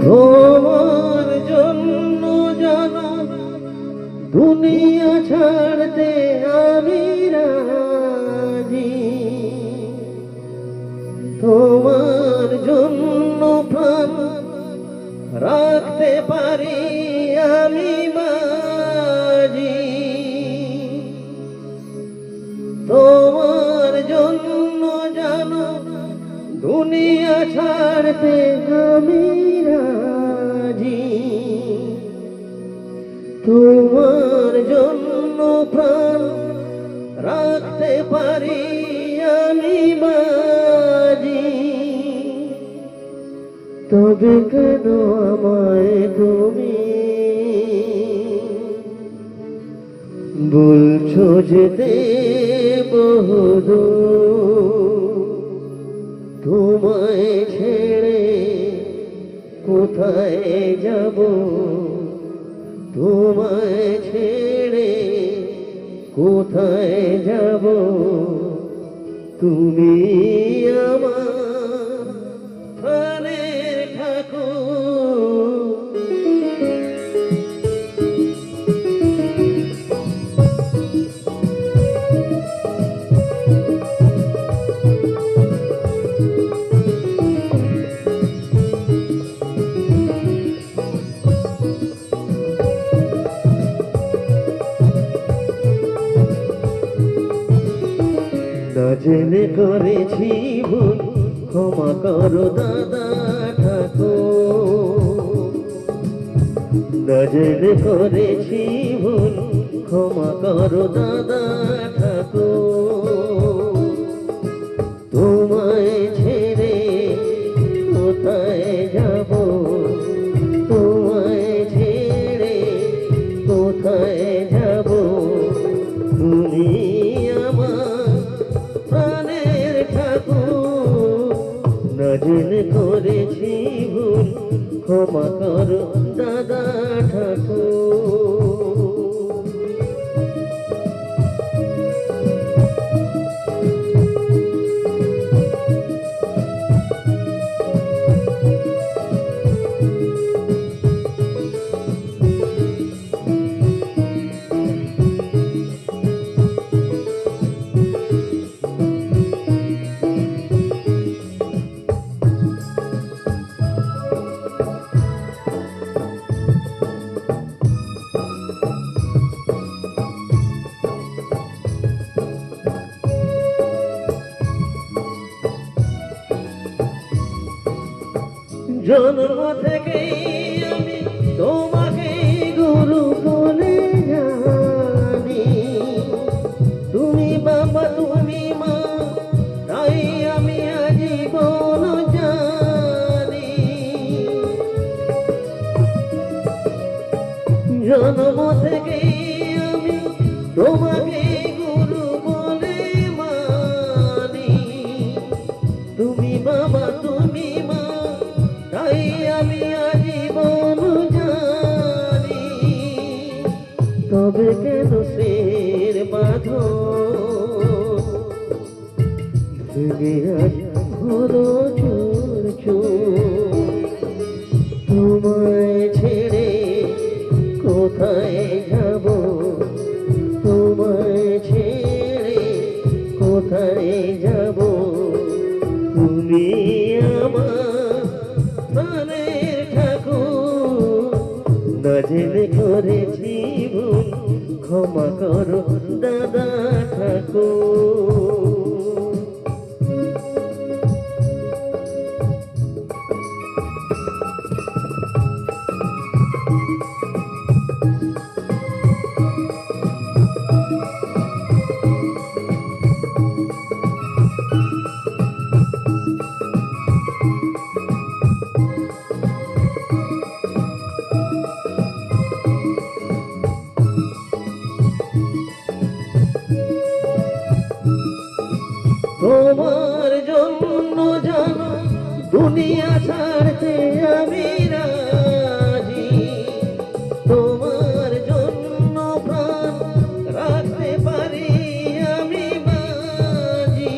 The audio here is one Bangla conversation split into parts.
তোমার জন্য জানা দুনিয়া ছাড়তে আমি রাজি, তোমার জন্য প্রাণ রাখতে পারি আমি বাজি, তোমার জন্য জানো দুনিয়া ছাড়তে আমি রাজি, তোমার জন্য প্রাণ রাখতে পারি আমি বাজি। তবে কেন আমায় তুমি বলছো যেতে বহুদূর, তোমায় ছেড়ে কোথায় যাব, তোমায় ছেড়ে কোথায় যাব, তুমি আমার প্রাণের ঠাকুর। না জেনে করেছি ভুল, ক্ষমা করো দাদা ঠাকুর। না জেনে করেছি ভুল, ক্ষমা করো দাদা ঠাকুর। তোমায় ছেড়ে কোথায় যাব, তোমায় ছেড়ে কোথায় যাব, তুমি না জেনে করেছি ভুল, ক্ষমা করো দাদা ঠাকুর। জন্ম থেকেই আমি তোমাকে গুরু বলে জানি, তুমি বাবা তুমি মা, তাই আমি আজীবন জানি। জন্ম থেকেই আমি তোমাকে গুরু বলে মানি, তুমি বাবা তুমি মা, তাই আমি আজীবন জানি। তবে কেন সের বাঁধন ভেঙে আজ হলো চোর চোর, তোমায় ছেড়ে কোথায় যাব, তোমায় ছেড়ে কোথায় যাব, তুমি আমার প্রাণের ঠাকুর। না জেনে করেছি ভুল, ক্ষমা করো দাদা ঠাকুর। তোমার জন্য জানো দুনিয়া ছাড়তে আমি রাজি, তোমার জন্য প্রাণ রাখতে পারি আমি বাজি,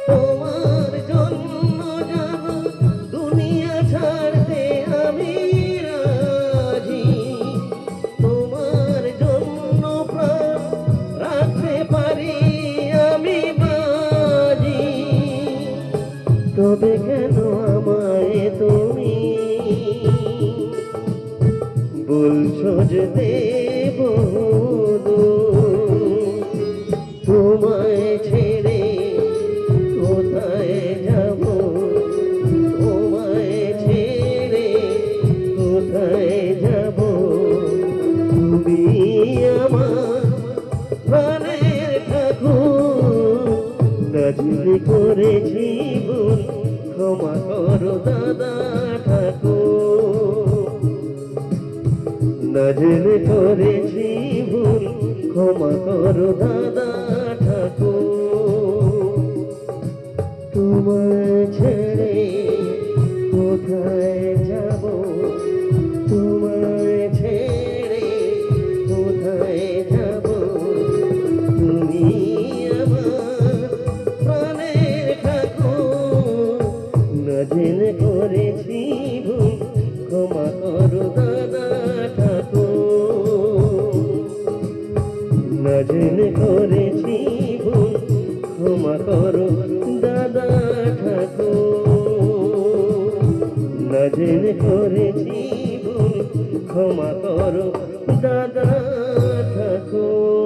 তোমার জন্য নজর করেছি ভুল ক্ষমা করো দাদা ঠাকুর নজর করেছি ভুল ক্ষমা করো দাদা ঠাকুর তোমায় ছেড়ে কোথায় যাব তোমায় ছেড়ে কোথায় যাব তুমি আমার প্রাণের ঠাকুর নজর করেছি ভুল ক্ষমা করো দাদা ঠাকুর নজর করেছি ভুল ক্ষমা করো দাদা ঠাকুর নজর করেছি ভুল ক্ষমা করো দাদা ঠাকুর